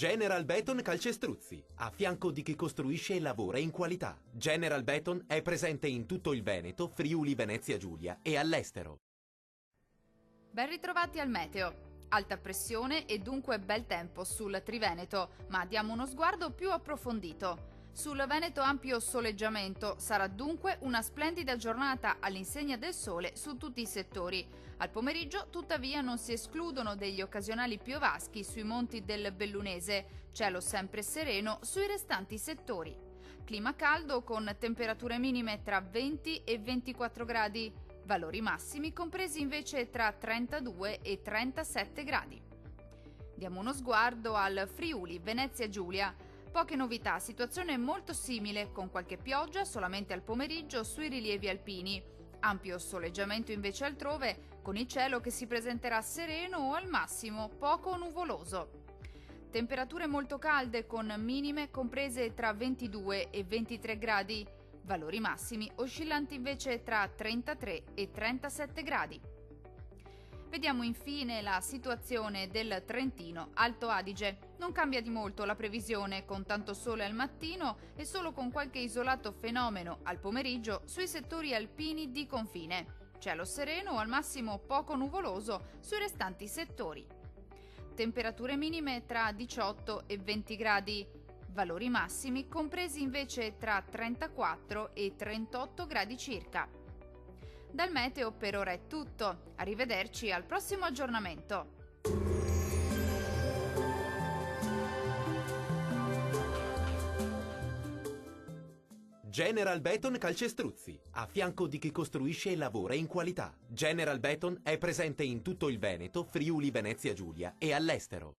General Beton Calcestruzzi, a fianco di chi costruisce e lavora in qualità. General Beton è presente in tutto il Veneto, Friuli, Venezia Giulia e all'estero. Ben ritrovati al meteo. Alta pressione e dunque bel tempo sul Triveneto, ma diamo uno sguardo più approfondito. Sul Veneto ampio soleggiamento, sarà dunque una splendida giornata all'insegna del sole su tutti i settori. Al pomeriggio tuttavia non si escludono degli occasionali piovaschi sui monti del Bellunese, cielo sempre sereno sui restanti settori. Clima caldo con temperature minime tra 20 e 24 gradi, valori massimi compresi invece tra 32 e 37 gradi. Diamo uno sguardo al Friuli, Venezia Giulia. Poche novità, situazione molto simile, con qualche pioggia solamente al pomeriggio sui rilievi alpini. Ampio soleggiamento invece altrove, con il cielo che si presenterà sereno o al massimo poco nuvoloso. Temperature molto calde con minime comprese tra 22 e 23 gradi, valori massimi oscillanti invece tra 33 e 37 gradi. Vediamo infine la situazione del Trentino Alto Adige. Non cambia di molto la previsione, con tanto sole al mattino e solo con qualche isolato fenomeno al pomeriggio sui settori alpini di confine. Cielo sereno o al massimo poco nuvoloso sui restanti settori. Temperature minime tra 18 e 20 gradi. Valori massimi compresi invece tra 34 e 38 gradi circa. Dal meteo per ora è tutto. Arrivederci al prossimo aggiornamento. General Beton Calcestruzzi, a fianco di chi costruisce e lavora in qualità. General Beton è presente in tutto il Veneto, Friuli, Venezia Giulia e all'estero.